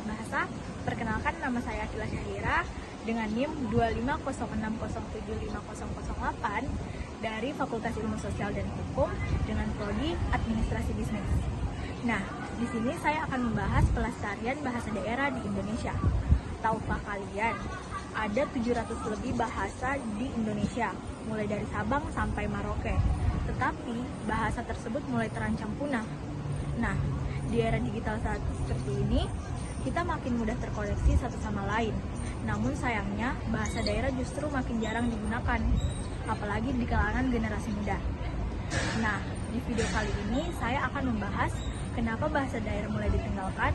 Bahasa. Perkenalkan, nama saya Akila Syahira dengan NIM 25060750008 dari Fakultas Ilmu Sosial dan Hukum dengan prodi Administrasi Bisnis. Nah, di sini saya akan membahas pelestarian bahasa daerah di Indonesia. Tahukah kalian, ada 700 lebih bahasa di Indonesia, mulai dari Sabang sampai Merauke. Tetapi bahasa tersebut mulai terancam punah. Nah, di era digital saat seperti ini, kita makin mudah terkoneksi satu sama lain. Namun sayangnya, bahasa daerah justru makin jarang digunakan, apalagi di kalangan generasi muda. Nah, di video kali ini saya akan membahas kenapa bahasa daerah mulai ditinggalkan,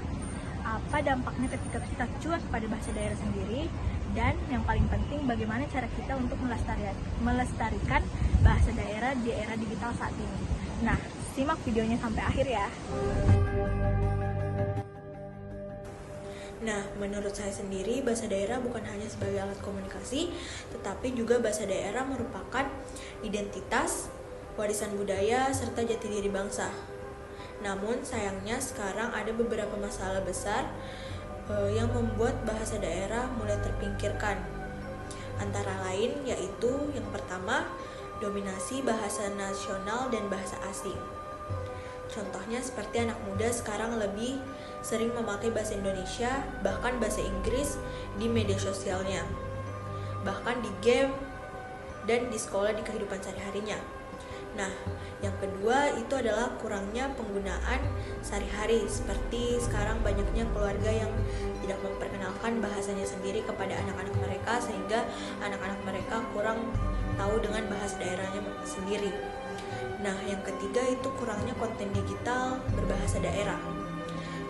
apa dampaknya ketika kita cuek pada bahasa daerah sendiri, dan yang paling penting bagaimana cara kita untuk melestarikan bahasa daerah di era digital saat ini. Nah, simak videonya sampai akhir ya. Nah, menurut saya sendiri, bahasa daerah bukan hanya sebagai alat komunikasi, tetapi juga bahasa daerah merupakan identitas, warisan budaya, serta jati diri bangsa. Namun, sayangnya sekarang ada beberapa masalah besar yang membuat bahasa daerah mulai terpinggirkan. Antara lain yaitu yang pertama, dominasi bahasa nasional dan bahasa asing. Contohnya seperti anak muda sekarang lebih sering memakai bahasa Indonesia, bahkan bahasa Inggris di media sosialnya, bahkan di game dan di sekolah di kehidupan sehari-harinya. Nah, yang kedua itu adalah kurangnya penggunaan sehari-hari, seperti sekarang banyaknya keluarga yang tidak memperkenalkan bahasanya sendiri kepada anak-anak mereka, sehingga anak-anak mereka kurang tahu dengan bahasa daerahnya sendiri. Nah, yang ketiga itu kurangnya konten digital berbahasa daerah.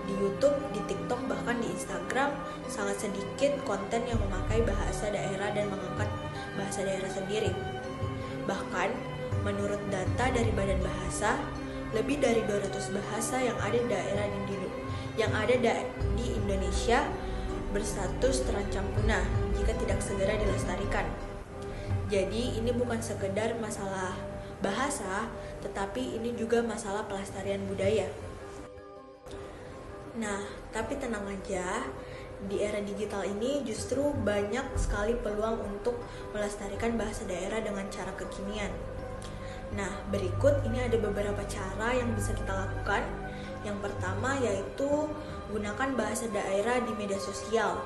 Di YouTube, di TikTok, bahkan di Instagram sangat sedikit konten yang memakai bahasa daerah dan mengangkat bahasa daerah sendiri. Bahkan, menurut data dari Badan Bahasa, lebih dari 200 bahasa yang ada di Indonesia berstatus terancam punah jika tidak segera dilestarikan. Jadi, ini bukan sekedar masalah bahasa, tetapi ini juga masalah pelestarian budaya. Nah, tapi tenang aja, di era digital ini justru banyak sekali peluang untuk melestarikan bahasa daerah dengan cara kekinian. Nah, berikut ini ada beberapa cara yang bisa kita lakukan. Yang pertama yaitu gunakan bahasa daerah di media sosial.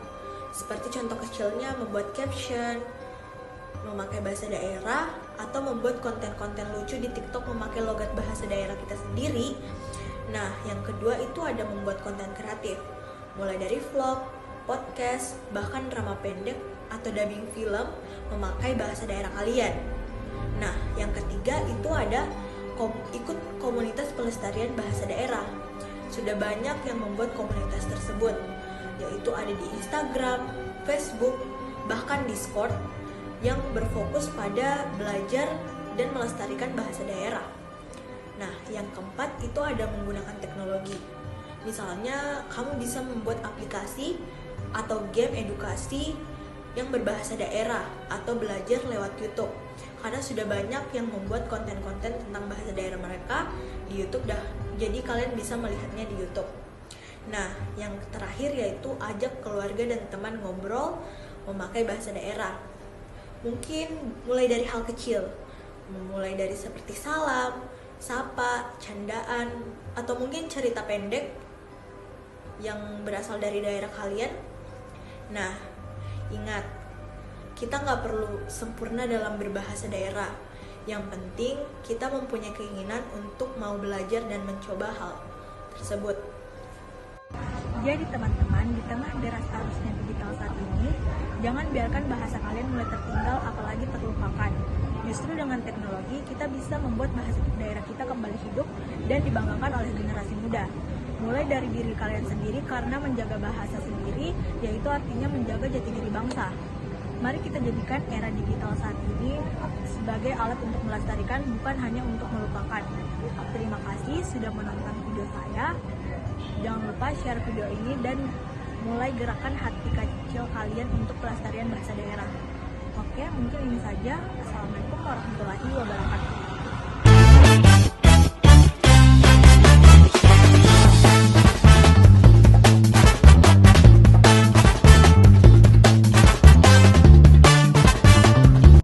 Seperti contoh kecilnya membuat caption, memakai bahasa daerah, atau membuat konten-konten lucu di TikTok memakai logat bahasa daerah kita sendiri. Nah, yang kedua itu ada membuat konten kreatif, mulai dari vlog, podcast, bahkan drama pendek atau dubbing film memakai bahasa daerah kalian. Nah, yang ketiga itu ada ikut komunitas pelestarian bahasa daerah. Sudah banyak yang membuat komunitas tersebut, yaitu ada di Instagram, Facebook, bahkan Discord, yang berfokus pada belajar dan melestarikan bahasa daerah. Nah, yang keempat itu ada menggunakan teknologi. Misalnya, kamu bisa membuat aplikasi atau game edukasi yang berbahasa daerah atau belajar lewat YouTube. Karena sudah banyak yang membuat konten-konten tentang bahasa daerah mereka di YouTube jadi kalian bisa melihatnya di YouTube. Nah, yang terakhir yaitu ajak keluarga dan teman ngobrol memakai bahasa daerah. Mungkin mulai dari hal kecil, mulai dari seperti salam, sapa, candaan, atau mungkin cerita pendek yang berasal dari daerah kalian. Nah, ingat, kita nggak perlu sempurna dalam berbahasa daerah. Yang penting kita mempunyai keinginan untuk mau belajar dan mencoba hal tersebut. Jadi teman-teman, di tengah deras arusnya digital saat ini, jangan biarkan bahasa kalian mulai tertinggal apalagi terlupakan. Justru dengan teknologi, kita bisa membuat bahasa daerah kita kembali hidup dan dibanggakan oleh generasi muda. Mulai dari diri kalian sendiri karena menjaga bahasa sendiri, yaitu artinya menjaga jati diri bangsa. Mari kita jadikan era digital saat ini sebagai alat untuk melestarikan, bukan hanya untuk melupakan. Terima kasih sudah menonton video saya. Jangan lupa share video ini dan mulai gerakan hati kecil kalian untuk pelestarian bahasa daerah. Oke, mungkin ini saja. Assalamualaikum warahmatullahi wabarakatuh.